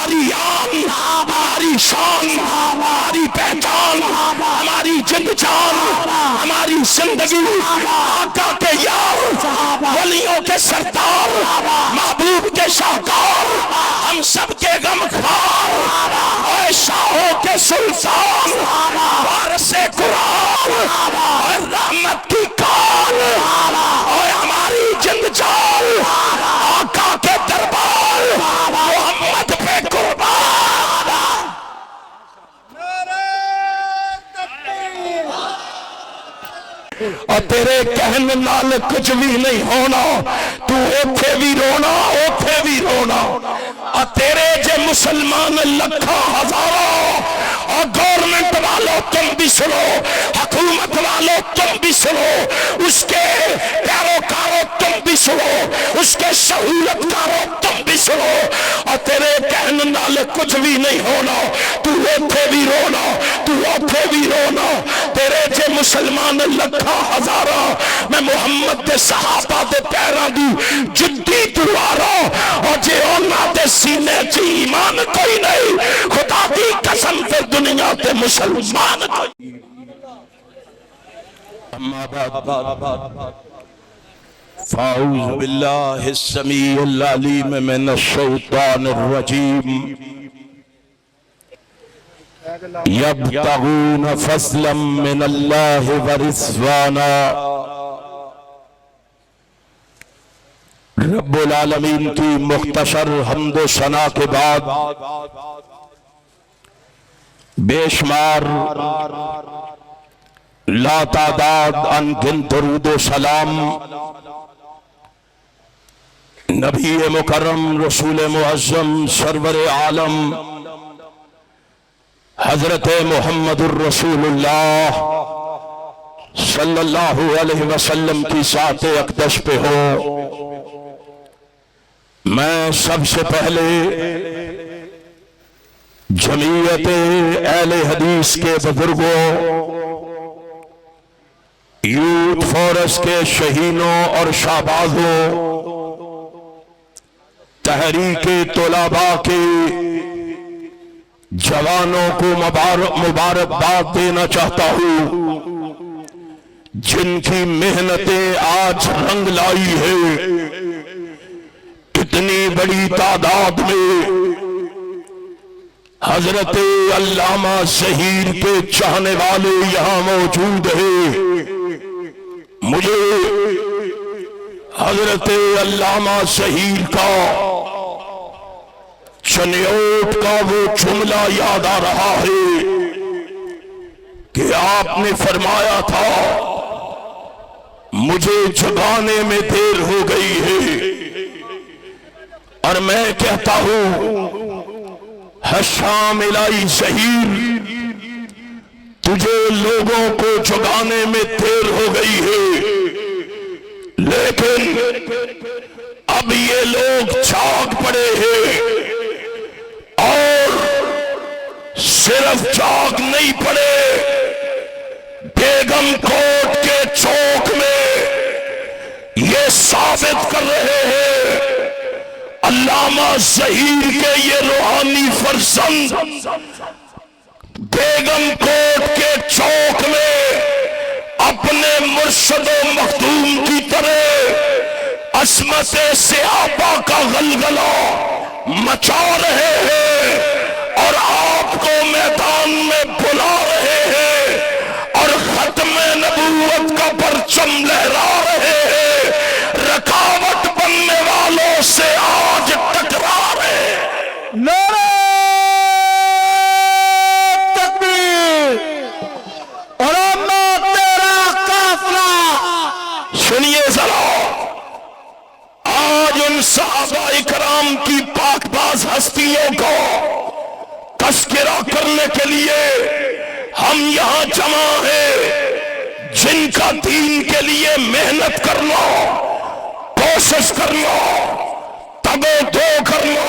ہماری آن، ہماری شان، ہماری پہچان، ہماری جند جان، ہماری زندگی آقا کے یار، ولیوں کے سردار، محبوب کے شاہکار، ہم سب کے غمخوار، اے شاہوں کے سلطان، وارث قرآن اور رحمت کی کان، اے ہماری جند جان، آقا کے دربار محمد پہ قربان۔ اور تیرے کہنے نال کچھ بھی نہیں ہونا، تو اوتھے بھی رونا، اوتھے بھی رونا۔ اور تیرے جے مسلمان لکھاں ہزاروں، اور گورنمنٹ والوں تم بھی سنو، حکومت والوں تم بھی سنو، اس کے پیروکاروں تم بھی سنو، اس کے سہولت کاروں تم بھی سنو، اور تیرے کہنے نال کچھ بھی نہیں ہونا، تو اوتھے بھی رونا، تو اوتھے بھی رونا۔ تیرے جے مسلمان لکھاں ہزاراں، میں محمد دے صحابہ دے پیراں دی جدی دوارا، اور جے اونا دے سینے چی ایمان کوئی نہیں، خدا دی قسم تے دنیا تے مسلمان کوئی۔ اما بعد فاعوذ باللہ السمیع العلیم من الشیطان الرجیم، یبتغون فضلا من اللہ ورضوانا۔ رب العالمین کی مختصر حمد و ثنا کے بعد بے شمار لا تعداد انگن درود و سلام نبی مکرم رسول معظم سرور عالم حضرت محمد الرسول اللہ صلی اللہ علیہ وسلم کی ذات اقدس پہ ہو۔ میں سب سے پہلے جمعیت اہل حدیث کے بزرگوں، یوتھ فورس کے شہینوں اور شہبازوں، تحریک طلباء کے جوانوں کو مبارکباد دینا چاہتا ہوں، جن کی محنتیں آج رنگ لائی ہے۔ اتنی بڑی تعداد میں حضرت علامہ ظہیر کے چاہنے والے یہاں موجود ہیں۔ مجھے حضرت علامہ ظہیر کا چنیوٹ کا وہ جملہ یاد آ رہا ہے کہ آپ نے فرمایا تھا مجھے جگانے میں دیر ہو گئی ہے، اور میں کہتا ہوں حشام الہی ظہیر، تجھے لوگوں کو جگانے میں دیر ہو گئی ہے، لیکن اب یہ لوگ جاگ پڑے ہیں، اور صرف جاگ نہیں پڑے، بیگم کوٹ کے چوک میں یہ ثابت کر رہے ہیں علامہ ظہیر کے یہ روحانی فرزند بیگم کوٹ کے چوک میں اپنے مرشد و مخدوم کی طرح عصمت صحابہ کا غلغلہ مچا رہے ہیں، اور آپ کو میدان میں بلا رہے ہیں، اور ختم نبوت کا پرچم لہرا رہے ہیں، رکاوٹ بننے والوں سے آج ٹکرا رہے ہیں۔ نعرہ تکبیر، علماء تیرا قافلہ۔ سنیے ذرا، آج ان صحابہ اکرام کی پاک باز ہستیوں کو تذکرہ کرنے کے لیے ہم یہاں جمع ہیں، جن کا دین کے لیے محنت کرنا، کوشش کرنا، تگ و دو کرنا،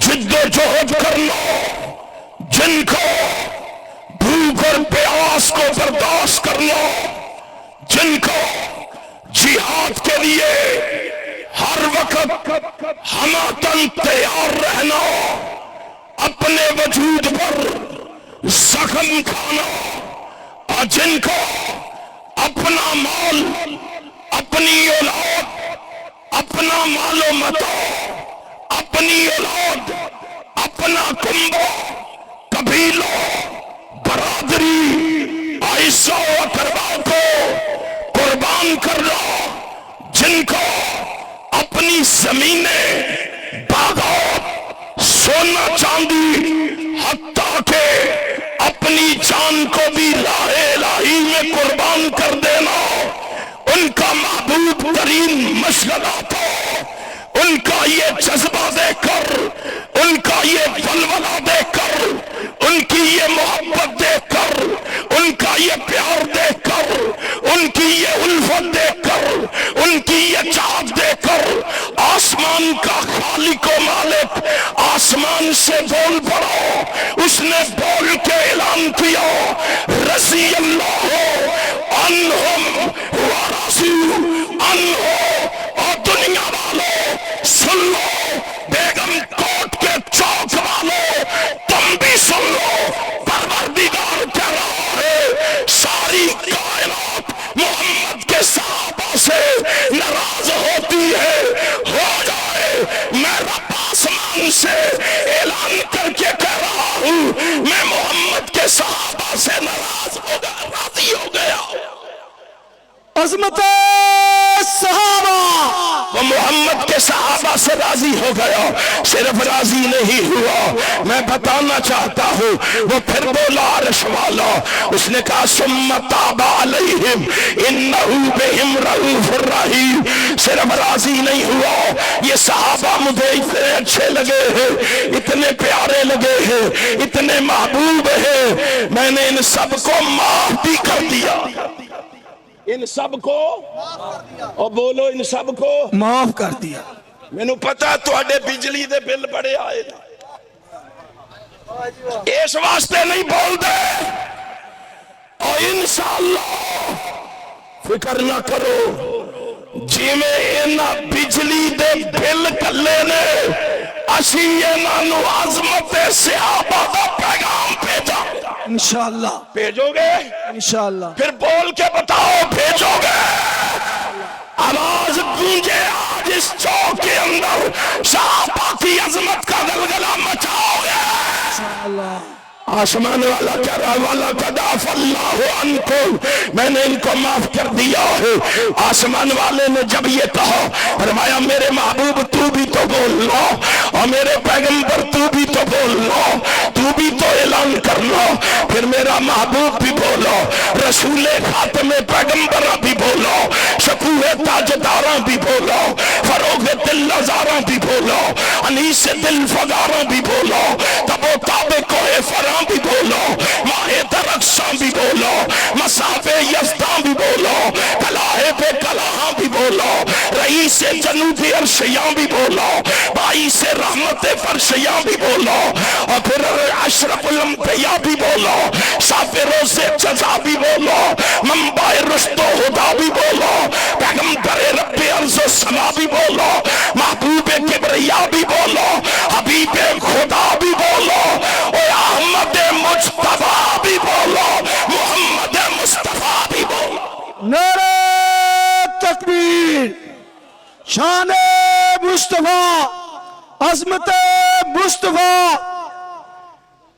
جد و جہد کرنا، جن کو بھوک اور پیاس کو برداشت کرنا، جن کو جہاد کے لیے ہر وقت ہمہ تن تیار رہنا، اپنے وجود پر زخم کھانا، اور جن کو اپنا مال، اپنی اولاد، اپنا مال و متاع، اپنی اولاد، اپنا کنبہ، قبیلوں، برادری، عائشہ و اقربا کو قربان کر لو، جن کو اپنی زمینیں، باغات، سونا چاندی، حتیٰ کہ اپنی جان کو بھی راہ الہی میں قربان کر دینا ان کا محبوب ترین مشغلہ تھا۔ ان کا یہ جذبہ دیکھ کر، ان کا یہ ولولہ دیکھ کر، ان کی یہ محبت دیکھ کر، ان کا یہ پیار دیکھ کر، ان کی یہ الفت دیکھ کر، ان کی یہ چاہت دیکھ کر، آسمان کا خالق و مالک آسمان سے بول پڑا۔ اس نے بول کے اعلان کیا، رضی اللہ عنہم ورضوا عنہ۔ اور دنیا والوں سن لو، بیگم کوٹ کے چوک والوں تم بھی سن لو، پروردگار کہہ رہا ہے ساری کائنات محمد کے صحابہ سے ناراض ہوتی ہے، ہو جائے، میں رب آسمان سے اعلان کر کے کہہ رہا ہوں میں محمد کے صحابہ سے ناراض ہو گیا، راضی ہو گیا۔ عظمت صحابہ، وہ محمد کے صحابہ سے راضی ہو گیا، صرف راضی نہیں ہوا، میں بتانا چاہتا ہوں، وہ پھر بولا عرش والا، اس نے کہا ثم تاب علیہم انہ بہم رؤوف الرحیم۔ صرف راضی نہیں ہوا، یہ صحابہ مجھے اتنے اچھے لگے ہیں، اتنے پیارے لگے ہیں، اتنے محبوب ہیں، میں نے ان سب کو معاف بھی کر دیا۔ ان سب کو، اور بولو ان سب کو معاف کر دیا۔ میں نے پتا تواڈے بجلی دے بل بڑے آئے، اس واسطے نہیں بول دے، اور انشاءاللہ فکر نہ کرو، جی میں اینا بجلی دے بل کلے نے اسی اینا نو عظمت صحابہ دا پیغام بھیجا۔ انشاءاللہ بھیجو گے؟ انشاءاللہ پھر بول کے بتاؤ بھیجو گے؟ آواز گونجے آج اس چوک کے اندر، صحابہ کی عظمت کا گلگلہ مچاؤ گے؟ انشاءاللہ۔ آسمان والا کہہ رہا والا قد عفا اللہ عنکم، میں نے ان کو معاف کر دیا ہے۔ آسمان والے نے جب یہ کہا، فرمایا میرے محبوب تو بھی تو بول لو، اور میرے پیغمبر تو بھی تو بول لو، تو بھی تو اعلان کر لو، پھر میرا محبوب بھی بولو، رسول خاتم پیغمبر بھی بولو، شکوہ تاجداراں بھی بولو، فروغ دل نظاراں بھی بولو، انیس دل فگاراں بھی بولو، تب و تاب کوہ فراں بھی بولو، ماہ درخشاں بھی بولو، مساف یزداں بھی بولو، کلاہ پہ کلاہاں بھی بولو، رئیس جنوب عرشیاں بھی بولو، باعث رحمت فرشیاں بھی بولو، اور پھر اشرف الانبیاء بھی بولو، صاف روز جزا بھی بولو، منبع رشد و ہدا بھی بولو، پیغمبر رب ارض و سما بھی بولو، محبوب کبریا بھی بولو، حبیب خدا بھی بولو، اور احمد مجتبیٰ بھی بولو، محمد مصطفیٰ بھی بولو۔ نعرہ تکبیر، شان مصطفیٰ، عظمت مصطفیٰ۔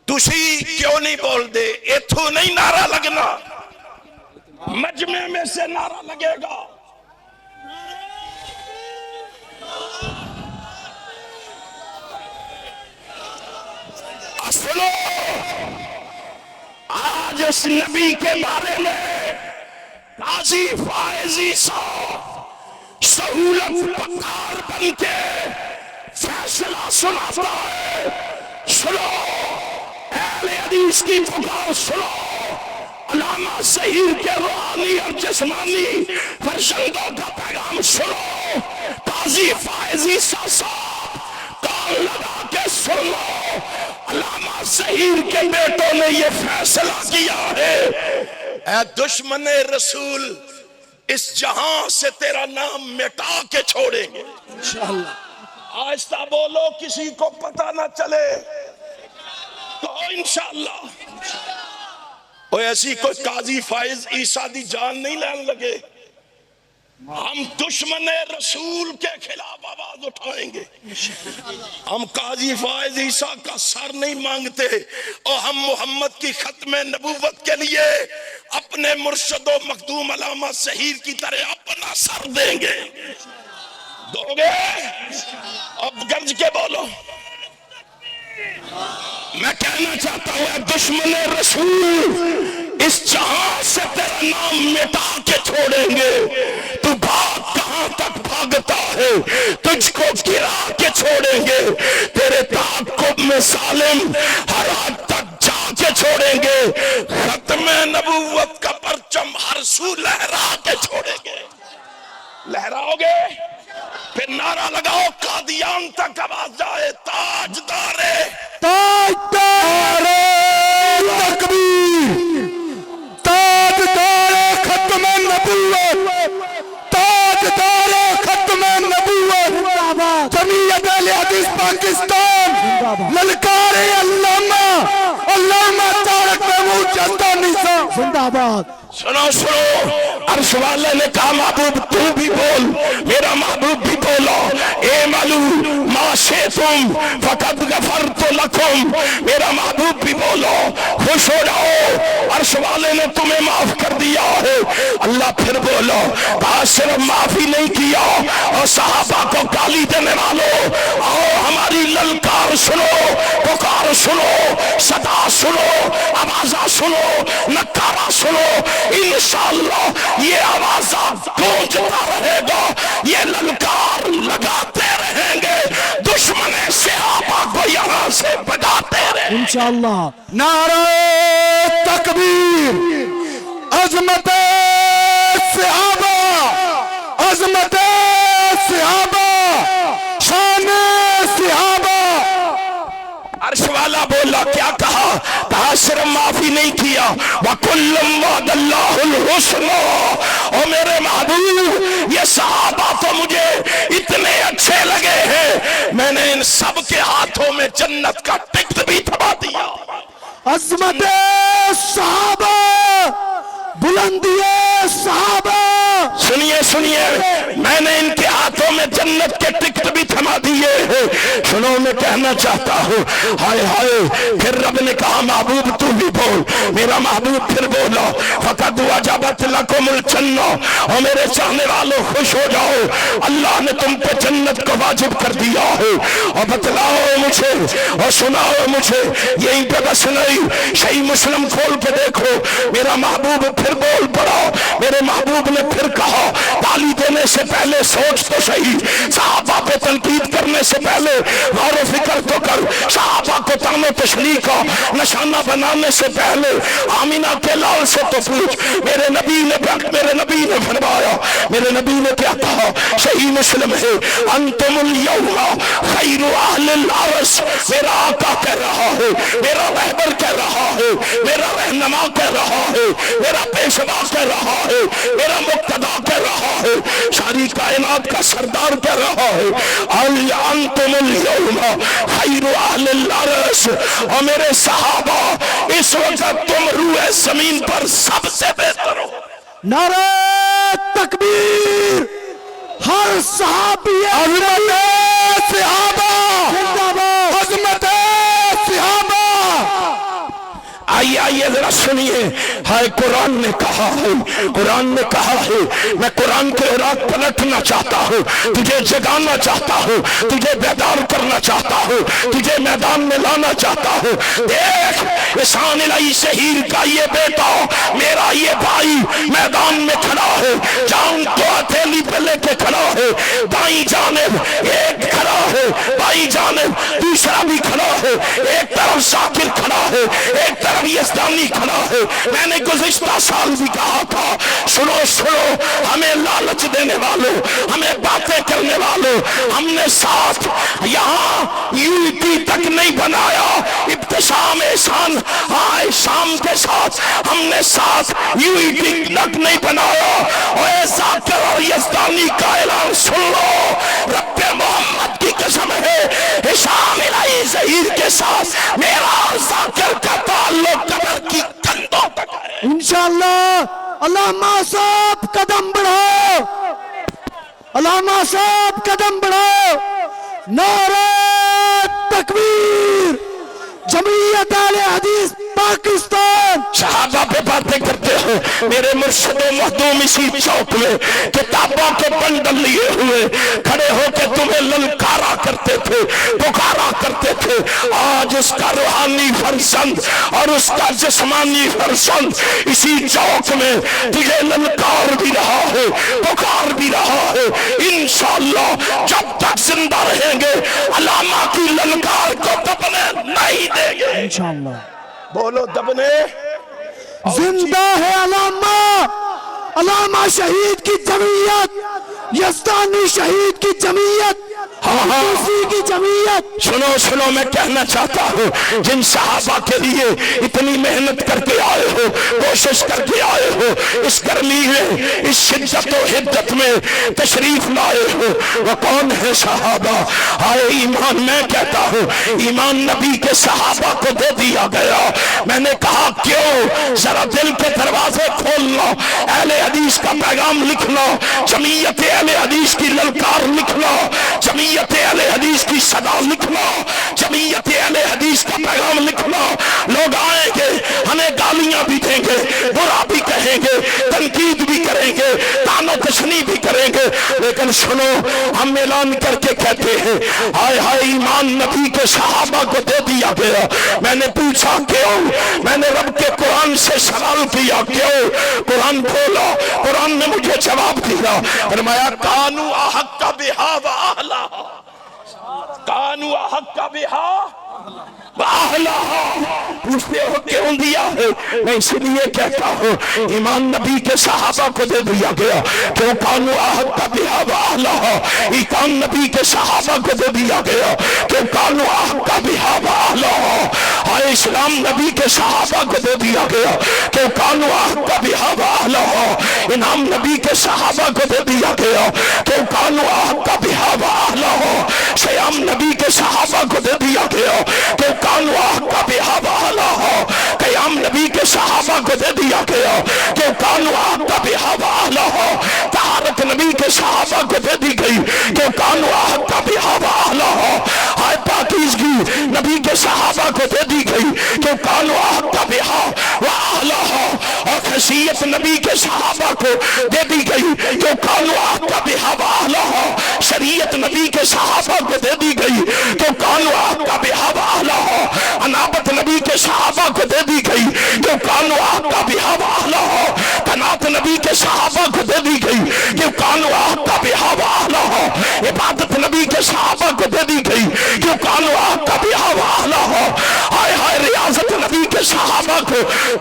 تسی کیوں نہیں بول دے؟ ایتھو نہیں نعرہ لگنا، مجمع میں سے نعرہ لگے گا۔ سنو، آج اس نبی کے بارے میں قاضی فائزی صاحب سہولت پکار بن کے فیصلہ سناتا ہے۔ سنو، اہل حدیث کی پکار سنو، علامہ ظہیر کے روحانی اور جسمانی فرزندوں کا پیغام سنو، قاضی فائزی صاحب کان لگا کے سن لو، علامہ ظہیر کے بیٹوں نے یہ فیصلہ کیا ہے، اے دشمن رسول، اس جہاں سے تیرا نام مٹا کے چھوڑیں گے۔ انشاءاللہ۔ آہستہ بولو، کسی کو پتہ نہ چلے۔ کہو انشاءاللہ۔ اور ایسی کوئی قاضی فائز عیسیٰ دی جان نہیں لین لگے، ہم دشمن رسول کے خلاف آواز اٹھائیں گے۔ ہم قاضی فائز عیسیٰ کا سر نہیں مانگتے، اور ہم محمد کی ختم نبوت کے لیے اپنے مرشد و مخدوم علامہ ظہیر کی طرح اپنا سر دیں گے۔ دو گے؟ اب گرج کے بولو۔ میں کہنا چاہتا ہوں اے دشمن رسول، اس جہاں سے تیرا نام مٹا کے چھوڑیں گے۔ تو بھاگ کہاں تک بھاگتا ہے، تجھ کو گرا کے چھوڑیں گے۔ تیرے تعاقب میں ظالم ہر حد تک جا کے چھوڑیں گے۔ ختم نبوت کا پرچم ہر سو لہرا کے چھوڑیں گے۔ لہراؤ گے؟ پھر نعرہ لگاؤ، قادیان تک آواز جائے، تاجدار تاجدار تکبیر، تاجدار ختم نبوت، تاجدار ختم نبوت، جمعیت اہل حدیث پاکستان، للکار علامہ علامہ طارق محمود یزدانی صاحب زندہ باد۔ سنو سنو، عرش والے نے کہا محبوب تو بھی بول، میرا محبوب بھی بولو، اعملوا ما شئتم فقد غفرت لکم، میرا محبوب بھی بولو، خوش ہو جاؤ، عرش والے نے تمہیں معاف کر دیا ہے۔ اللہ پھر بولو، کہا صرف معافی نہیں کیا، اور صحابہ کو گالی دینے والوں، آؤ ہماری للکار سنو، پکار سنو، صدا سنو، آوازہ سنو، نکارہ سنو۔ انشاءاللہ یہ آوازہ گونجتا رہے گا، یہ للکار لگاتے رہیں گے، دشمن صحابہ کو یہاں سے بگاتے رہیں گے انشاءاللہ۔ نعرہ تکبیر، عظمت صحابہ، عظمت صحابہ، شان صحابہ۔ عرش والا بولا، کیا کہا؟ کہا صرف معافی نہیں کیا، وَكُلٌّ وَعَدَ اللَّهُ الْحُسْنَى، اور میرے محبوب یہ صحابہ تو مجھے اتنے اچھے لگے ہیں، میں نے ان سب کے ہاتھوں میں جنت کا ٹکٹ بھی تھما دیا۔ عظمت صحابہ، بلندی صحابہ، سنیے سنیے، میں نے ان کے ہاتھوں میں جنت کے ٹکٹ بھی تھما دیے ہیں۔ سنو، میں کہنا چاہتا ہوں، ہائے ہائے، پھر رب نے کہا محبوب تو بھی بول، میرا محبوب پھر بولا، فقد وجبت لکم الجنہ، اور میرے چاہنے والوں خوش ہو جاؤ، اللہ نے تم پہ جنت کو واجب کر دیا ہے۔ اور بتلاؤ مجھے اور سناؤ مجھے، یہیں پہ بس نہیں، صحیح مسلم کھول کے دیکھو، میرا محبوب پھر بول پڑا، میرے محبوب نے پھر کہا، گالی دینے سے پہلے سوچ تو صحیح، صحابہ پہ تنقید کرنے سے پہلے غور و فکر تو کر، صحابہ کو طعن و تشنیع کا نشانہ بنانے سے پہلے آمینہ کے لال سے تو پوچھ۔ میرے نبی نے فرمایا، میرے نبی نے کیا کہا؟ صحیح مسلم ہے، انتم اليوم خیر اہل الارض، میرا آقا کہہ رہا ہے، میرا رہبر کہہ رہا ہے، میرا رہنما کہہ رہا ہے، میرا پیشوا کہہ رہا ہے، میرا مقتدا کہہ رہا ہے، ساری کائنات کا سردار کہہ رہا ہے، انتم اليوم خیر اہل الارض، اور میرے صحابہ اس وقت تم روح زمین پر سب سے بہتر ہو۔ نعرہ تکبیر، ہر صحابی عظمت صحابہ، عظمت صحابہ۔ آئیے ذرا سنیے، ہائے قرآن نے کہا ہے، قرآن نے کہا ہے، میں قرآن کے اوراق پلٹنا چاہتا ہوں، تجھے جگانا چاہتا ہوں، تجھے بیدار کرنا چاہتا ہوں، تجھے میدان میں لانا چاہتا ہوں۔ دیکھ، احسان الہی شہیر کا یہ بیٹا، میرا یہ بھائی میدان میں کھڑا ہے، جان کو ہتھیلی پہ لے کے کھڑا ہے، دائیں جانب ایک کھڑا ہے، بائیں جانب دوسرا بھی کھڑا ہے، ایک طرف شاکر کھڑا ہے، ایک طرف یزدانی کھڑا ہے۔ میں نے گزشتہ سال بھی کہا تھا، سنو سنو، ہمیں لالچ دینے والوں، ہمیں باتیں کرنے والوں، ہم نے ساتھ یہاں یونٹی تک نہیں بنایا، ابتسام احسان شام کے ساتھ ہم نے ساتھ یونٹی تک نہیں بنایا۔ اور ذاکر اور یزدانی کا اعلان سن لو، رب محمد کی قسم ہے ہشام الہی ظہیر کے ساتھ میرا ذاکر کا تعلق قبر کی کندھوں تک ہے انشاءاللہ علامہ صاحب قدم بڑھاؤ، علامہ صاحب قدم بڑھاؤ، نعرہ تکبیر، جمعیت اہل حدیث پاکستان۔ صحابہ پہ باتیں کرتے ہو، میرے مرشد و مخدوم اسی چوک میں کتابوں کے بنڈل لیے ہوئے کھڑے ہو کے تمہیں للکارا کرتے تھے، پکارا کرتے تھے۔ آج اس کا روحانی فرزند اور اس کا جسمانی فرزند اسی چوک میں تجھے للکار بھی رہا ہے، پکار بھی رہا ہے۔ انشاءاللہ جب تک زندہ رہیں گے علامہ کی للکار کو دبنے نہیں دیں گے انشاءاللہ۔ بولو دبنے زندہ ہے علامہ، علامہ شہید کی جمعیت، یزدانی شہید کی جمعیت، توسی کی جمعیت۔ سنو میں کہنا چاہتا ہوں جن صحابہ کے لیے اتنی محنت کر کے آئے ہو، کوشش کر کے آئے ہو، اس گرمی میں اس شدت و حدت میں تشریف لائے ہو، وہ کون ہے صحابہ؟ آئے ایمان، میں کہتا ہوں ایمان نبی کے صحابہ کو دے دیا گیا۔ میں نے کہا کیوں؟ ذرا دل کے دروازے کھول لو، اہل حدیث کا پیغام لکھ لو، جمعیت اہل حدیث کی للکار لکھ لو، جمعیت اہل حدیث کی صدا لکھ لو، جمعیت اہل حدیث کا پیغام لکھ لو۔ لوگ آئیں گے، ہمیں گالیاں بھی دیں گے، برا بھی کہیں گے، تنقید بھی کریں گے، طعن و تشنیع بھی کریں گے، لیکن سنو ہم اعلان کر کے کہتے ہیں ہائے ہائے ایمان نبی کے صحابہ کو دے دیا گیا۔ میں نے پوچھا کیوں؟ میں نے رب کے قرآن سے سوال کیا کیوں؟ قرآن کھولا، قرآن نے مجھے جواب دیا، فرمایا کانوا احق بہا واہلہا، کانوا احق بہا واہلہا۔ پوچھتے ہو کیوں دیا ہے؟ میں اس لیے کہتا ہوں ایمان نبی کے صحابہ کو دے دیا گیا کیوں؟ کانوا احق بہا واہلہا، ایمان نبی کے صحابہ کو دے دیا گیا کیوں؟ کانوا احق بہا واہلہا۔ آئے اسلام نبی کے صحابہ کو دے دیا گیا کیوں؟ کانوا احق بہا واہلہا۔ انعام نبی کے صحابہ کو دے دیا گیا کیوں؟ کانوا احق بہا واہلہا۔ شیام نبی کے صحابہ کو دے دیا گیا کیوں؟ کانوا احق بہا واہلہا۔ قیام نبی کے صحابہ کو دے دیا گیا کیوں؟ کانوا احق بہا واہلہا۔ طہارت نبی کے صحابہ کو دے دی گئی کیوں؟ کانوا احق بہا واہلہا۔ آئے پاکیزگی نبی کے صحابہ کو دے دی گئی کیوں؟ کانوا احق بہا واہلہا۔ اور خصیت نبی کے صحابہ کو دے دی گئی کیوں؟ کانوا احق بہا واہلہا۔ شریعت نبی کے صحابہ کو دے دی گئی کیوں؟ کانوا احق بہا واہلہا۔ انابت نبی کے صحابہ کو دے دی گئی کیوں؟ کانوا احق بہا واہلہا۔ قناعت نبی کے صحابہ کو دے دی گئی کیوں؟ کانوا احق بہا واہلہا۔ عبادت نبی کے صحابہ کو دے دی گئی کیوں؟ کانوا احق بہا واہلہا۔ ہائے ہائے ریاضت نبی کے صحابہ کو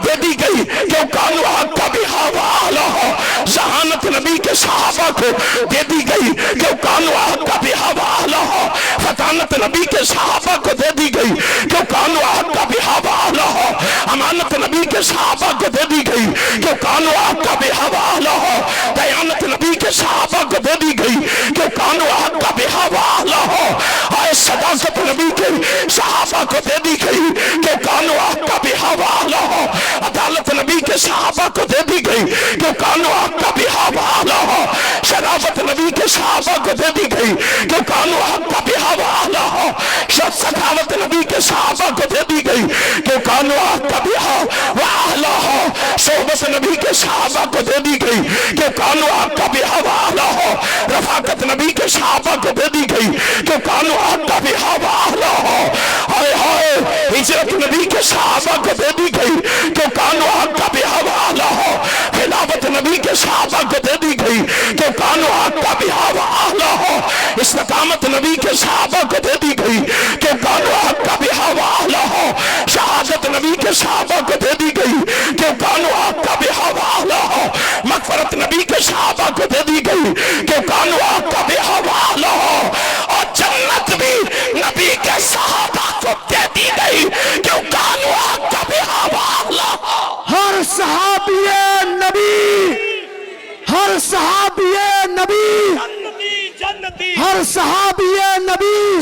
دے دی گئی کیوں؟ کانوا احق بہا واہلہا۔ ذہانت نبی کے صحابہ کو دے دی گئی کیوں؟ کانوا احق بہا واہلہا۔ فطانت نبی کے صحابہ کو دے دی گئی کیوں؟ کانوا احق بہا واہلہا۔ امانت نبی کے صحابہ کو دے دی گئی کیوں؟ کانوا احق بہا واہلہا۔ دیانت نبی کے صحابہ کو دے دی گئی کیوں؟ کانوا احق بہا واہلہا۔ آئے صداقت نبی کے صحابہ کو دے دی گئی کیوں؟ کانوا احق بہا واہلہا۔ عدالت نبی کے صحابہ کو دے دی گئی کیوں؟ کانوا احق بہا واہلہا۔ شرافت نبی کے صحابہ کو دے دی گئی کیوں؟ کانوا احق بہا واہلہا۔ سخاوت نبی کے صحابہ کو دے دی گئی کیوں؟ کانوا احق بہا واہلہا۔ صحبت نبی کے صحابہ کو دے دی گئی کیوں؟ کانوا احق بہا واہلہا۔ رفاقت نبی کے صحابہ کو دے دی گئی کیوں؟ کانوا احق بہا واہلہا۔ ہائے ہائے ہجرت نبی کے صحابہ کو دے دی گئی کیوں؟ کانوا احق بہا واہلہا۔ خلافت نبی کے صحابہ کو دے دی گئی کیوں؟ کانوا احق بہا واہلہا۔ استقامت نبی کے صحابہ کو دے دی گئی کیوں؟ کانوا احق بہا واہلہا۔ شہادت نبی کے صحابہ کو دے دی گئی کیوں؟ کانوا احق بہا واہلہا۔ مغفرت نبی کے صحابہ کو دے دی گئی کیوں؟ کانوا احق بہا واہلہا۔ اور جنت بھی نبی کے صحابہ کو دے دی گئی کیوں؟ کانوا احق بہا واہلہا۔ ہر صحابی نبی، ہر صحابی نبی، ہر صحابی نبی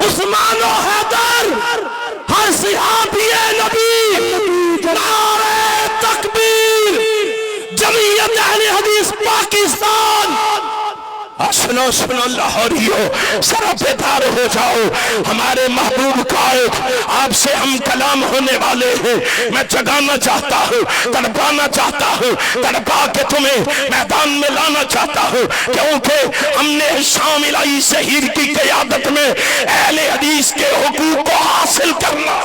عثمان و حیدر ہر صحابی نبی نعرہ تکبیر جمعیت اہل حدیث پاکستان سنو سنو لاہوریو ذرا بیدار ہو جاؤ ہمارے محبوب قائد آپ سے ہم کلام ہونے والے ہیں میں جگانا چاہتا ہوں تڑپانا چاہتا ہوں تڑپا کے تمہیں میدان میں لانا چاہتا ہوں کیونکہ ہم نے شام الہی شہیر کی قیادت میں اہل حدیث کے حقوق کو حاصل کرنا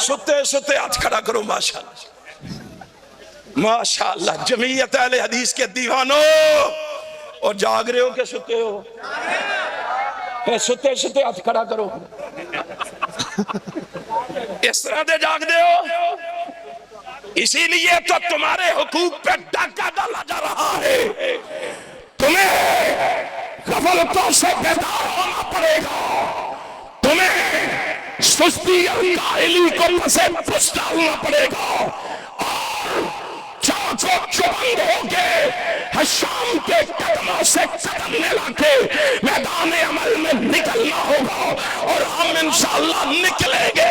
ستے ستے ہاتھ کھڑا کرو ماشاءاللہ ماشاءاللہ جمعیت اہل حدیث کے دیوانوں اور جاگ رہے ہو کہ ستے ہو ستے ستے ہاتھ کھڑا کرو اس طرح دے جاگ دے ہو اسی لیے تو تمہارے حقوق پہ ڈاکہ ڈالا جا رہا ہے تمہیں غفلتوں سے بیدار ہونا پڑے گا تمہیں سستی اور کاہلی کو پسے پس ڈالنا پڑے گا چوبند ہو کے شام کے قدموں سے قدم ملا کے میدان عمل میں نکلنا ہوگا اور ہم انشاءاللہ نکلیں گے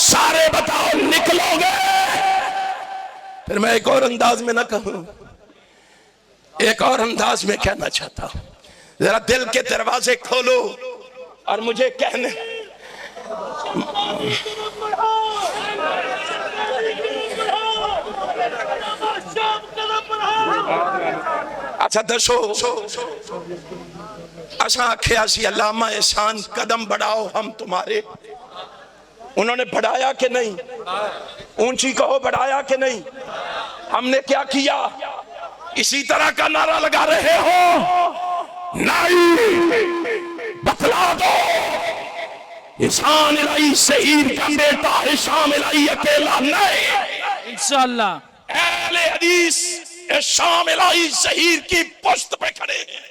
سارے بتاؤ نکلو گے پھر میں ایک اور انداز میں نہ کہوں ایک اور انداز میں کہنا چاہتا ہوں ذرا دل کے دروازے کھولو اور مجھے کہنے اچھا دسو اچھا آکھیا سی علامہ احسان قدم بڑھاؤ ہم تمہارے انہوں نے بڑھایا کہ نہیں اونچی کہو بڑھایا کہ نہیں ہم نے کیا کیا اسی طرح کا نعرہ لگا رہے ہو نہیں بتلا دو احسان الہی شہید کا بیٹا ہشام الہی اکیلا نہیں انشاءاللہ اہل حدیث ہشام الہی شہید کی پشت پہ کھڑے ہیں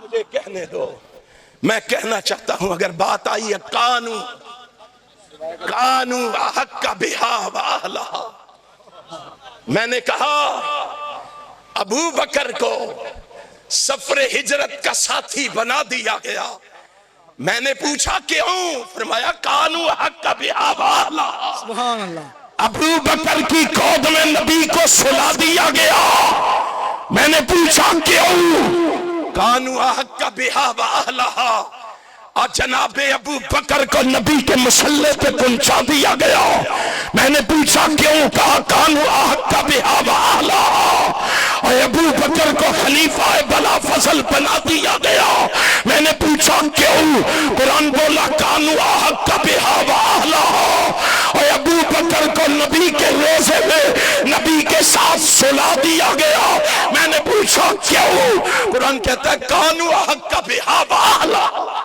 مجھے کہنے دو میں کہنا چاہتا ہوں اگر بات آئی ہے کانو احق بہا واہلہا میں نے کہا ابو بکر کو سفر ہجرت کا ساتھی بنا دیا گیا میں نے پوچھا کیوں فرمایا کانو احق بہا واہلہا سبحان اللہ ابو بکر کی گود میں نبی کو سلا دیا گیا میں نے پوچھا کیوں کانو احق بہا واہلہا اور جناب ابو بکر کو نبی کے مسلح پہ پہنچا دیا گیا میں نے پوچھا کیوں کہا کانو احق بہا واہلہا اور ابو بکر کو خلیفہ بلا فضل بنا دیا گیا میں نے پوچھا کیوں قرآن بولا کانو احق بہا واہلہا اور ابو بکر کو نبی کے روزے میں نبی کے ساتھ سلا دیا گیا میں نے پوچھا کیوں قرآن کہتا ہے کانو احق بہا واہلہا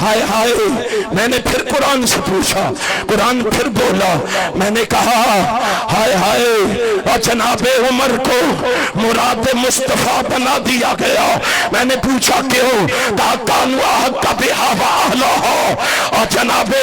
ہائے ہائے میں نے پھر قرآن سے پوچھا قرآن پھر بولا میں نے کہا ہائے ہائے اور جناب عمر کو مراد مصطفیٰ بنا دیا گیا میں نے پوچھا کیوں کانو احق بہا واہلہا اور جناب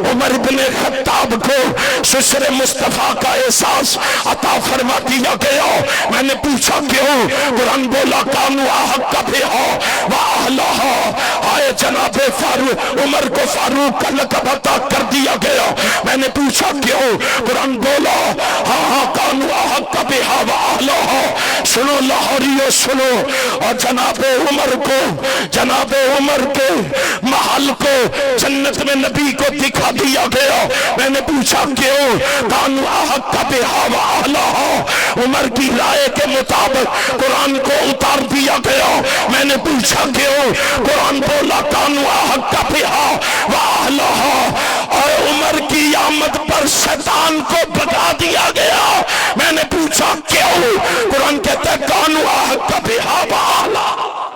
عمر بن خطاب کو ششر مصطفیٰ کا احساس عطا فرما دیا گیا میں نے پوچھا کیوں قرآن بولا کانو احق بہا واہلہا آئے جناب فاروق عمر کو فاروق کا لقب عطا کر دیا گیا میں نے پوچھا کیوں قرآن بولا ہاں کانو احق بہا واہلہا سنو لاہوریو سنو اور جناب عمر کے محل کو جنت میں نبی کو دکھا دیا گیا میں نے پوچھا کیوں کانو احق بہا واہلہا عمر کی رائے کے مطابق قرآن کو اتار دیا گیا میں نے پوچھا کیوں قرآن بولا کانو احق بہا واہلہا اور عمر کی آمد پر شیطان کو بتا دیا گیا میں نے پوچھا کیوں قرآن کہتا ہے کانو احق بہا واہلہا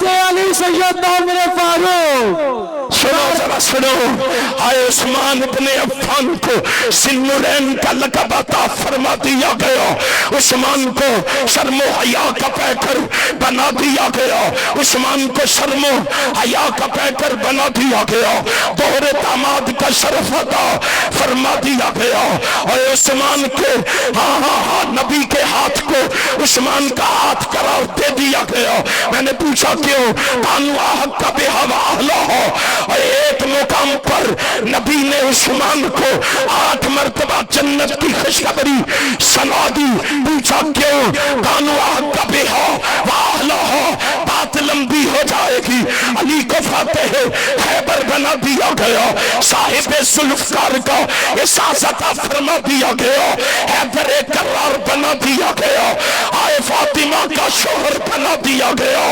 حضرت علی سیدنا عمر فاروق. سنو ذرا سنو. آئے عثمان ابن عفان کو ذوالنورین کا لقب عطا فرما دیا گیا. عثمان کو شرم و حیا کا پیکر بنا دیا گیا. عثمان کو شرم و حیا کا پیکر بنا دیا گیا. دوہرے داماد کا شرف عطا فرما دیا گیا. اور عثمان کے نبی کے ہاتھ کو عثمان کا ہاتھ قرار دے دیا گیا. میں نے پوچھا کیوں؟ کانوا حق کا بہوا ہو. اور ایک مقام پر نبی نے عثمان کو 8 مرتبہ جنت کی خوشخبری سنا دی. پوچھا کیوں؟ کانوا حق کا بہوا ہو. بات لمبی ہو جائے گی. علی کو فاتح خیبر بنا دیا گیا. صاحب ذوالفقار کا احساس عطا فرما دیا گیا. حیدر کرار بنا دیا گیا. آئے فاطمہ کا شوہر بنا دیا گیا.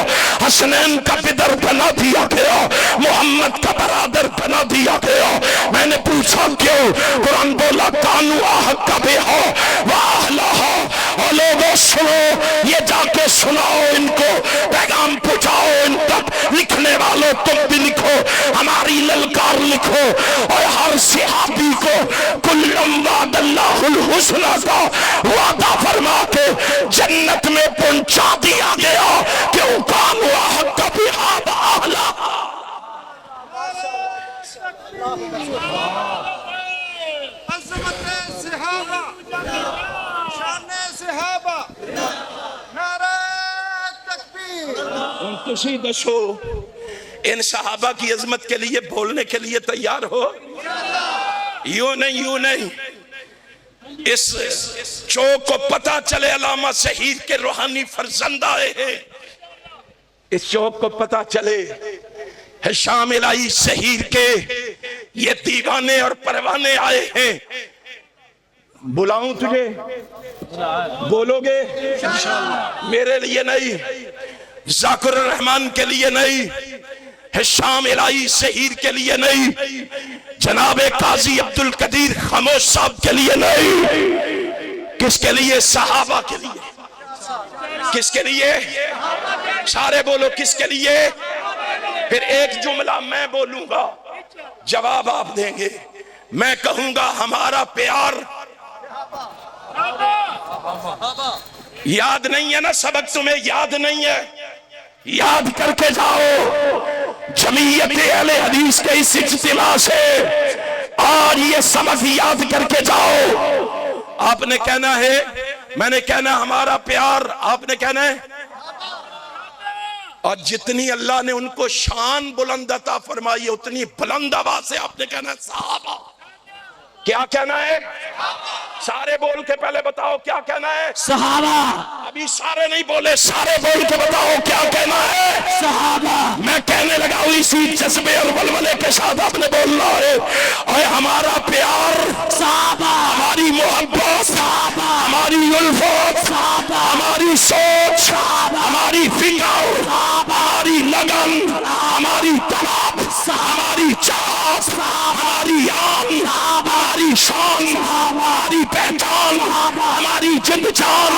حسنین کا پدر بنا دیا گیا. محمد کا برادر بنا دیا گیا. میں نے پوچھا کیوں؟ قرآن بولا کانوا حق بہا واہلہا. اور لوگوں سنو، یہ جا کے سناؤ ان کو، پیغام پہنچاؤ ان تک. لکھنے والوں تم بھی لکھو، ہماری للکار لکھو. اور ہر صحابی کو کلم وعد اللہ الحسنہ کا وعدہ فرما کے جنت میں پہنچا دیا گیا. کیوں؟ کانوا حق بہا واہلہا. عظمت صحابہ، شان صحابہ، نعرہ تکبیر. تسی دسو ان صحابہ کی عظمت کے لیے بولنے کے لیے تیار ہو؟ یوں نہیں، یوں نہیں. اس چوک کو پتا چلے علامہ شہید کے روحانی فرزند آئے ہیں. اس چوک کو پتا چلے ہشام الہی شہید کے یہ دیوانے اور پروانے آئے ہیں. بلاؤں تجھے؟ بولو گے؟ میرے لیے نہیں، ذاکر الرحمن کے لیے نہیں، ہشام الہی شہید کے لیے نہیں، جناب قاضی عبدالقدیر خاموش صاحب کے لیے نہیں. کس کے لیے؟ صحابہ کے لیے. کس کے لیے؟ سارے بولو کس کے لیے. پھر ایک جملہ میں بولوں گا، جواب آپ دیں گے. میں کہوں گا ہمارا پیار. یاد نہیں ہے نا سبق؟ تمہیں یاد نہیں ہے؟ یاد کر کے جاؤ. جمعیت اہل حدیث کے اس اجتماع سے آج یہ سبق یاد کر کے جاؤ. آپ نے کہنا ہے، میں نے کہنا ہمارا پیار، آپ نے کہنا ہے. اور جتنی اللہ نے ان کو شان بلند عطا فرمائی ہے اتنی بلند آواز سے آپ نے کہنا ہے صحابہ. کیا کہنا ہے؟ سارے بول کے پہلے بتاؤ کیا کہنا ہے. صحابہ. ابھی سارے نہیں بولے، سارے بول کے بتاؤ کیا کہنا ہے. صحابہ. میں کہنے لگا ہوں اسی جذبے اور ولولے کے ساتھ آپ نے بولنا ہے. اور ہمارا پیار صحابہ. ہماری محبت صحابہ. ہماری الفت صحابہ. ہماری سوچ صحابہ. ہماری فکر ہماری لگن ہماری طلب ہماری چاہت ہماری آن ہماری شان ہماری پہچان ہماری جند جان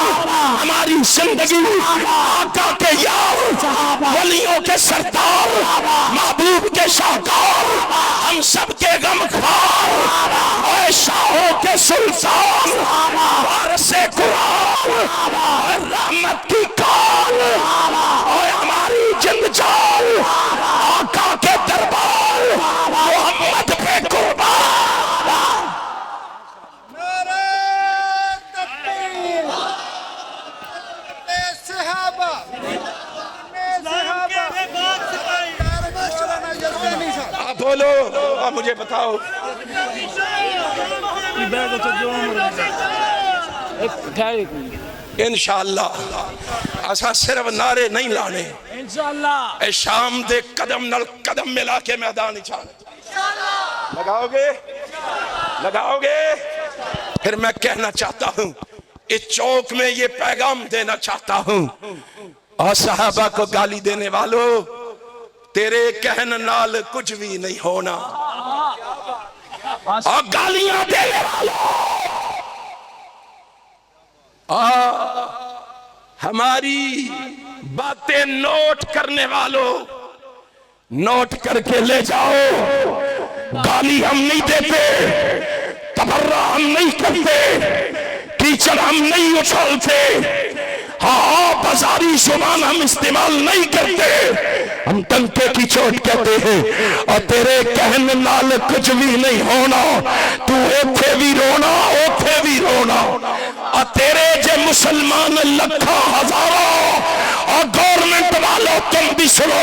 ہماری زندگی آقا کے یار ولیوں کے سردار محبوب کے شاہکار ہم سب کے غمخوار اور شاہوں کے سلطان وارث قرآن رحمت کی کان اور ہماری جند جان آقا کے دربار محمد پہ قربان. نعرہ تکبیر. صحابہ، آپ بولو، آپ مجھے بتاؤ. انشاءاللہ اسا صرف نعرے نہیں لانے، انشاءاللہ اے شام دے قدم نال قدم ملا کے میدان چاہنے. لگاؤ گے؟ لگاؤ گے؟ پھر میں کہنا چاہتا ہوں اس چوک میں یہ پیغام دینا چاہتا ہوں. اور صحابہ کو گالی دینے والوں، تیرے کہن نال کچھ بھی نہیں ہونا. اور گالیاں دینے والوں، ہماری باتیں نوٹ کرنے والوں نوٹ کر کے لے جاؤ. گالی ہم نہیں دیتے, تبرہ ہم نہیں کرتے, کیچڑ ہم نہیں اچھالتے, ہاں بازاری زبان ہم استعمال نہیں کرتے, ہم ٹنکے کی چوٹ کہتے ہیں. اور تیرے کہنے نال کچھ بھی نہیں ہونا, تو ایتھے بھی رونا اوتھے بھی رونا. اور تیرے جے مسلمان لکھا ہزاروں, اور گورنمنٹ والوں تم بھی سنو,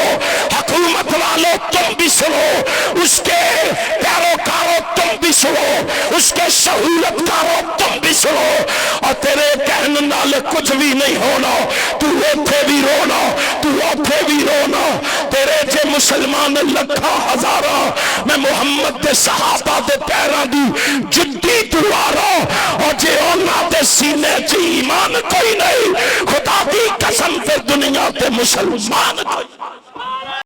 حکومت والوں تم بھی سنو, اس کے پیروکاروں تم بھی سنو, اس کے سہولت کاروں تم بھی سنو. اور تیرے کہنے نال کچھ بھی نہیں ہونا, تو ایتھے بھی رونا تو اوتھے بھی رونا. تیرے جے مسلمان لکھا ہزاراں, میں محمد دے صحابہ دے پیراں دی جدی دوارا, اور جے انہاں دے سینے چ ایمان کوئی نہیں, خدا دی قسم تے دنیا تے مسلمان کوئی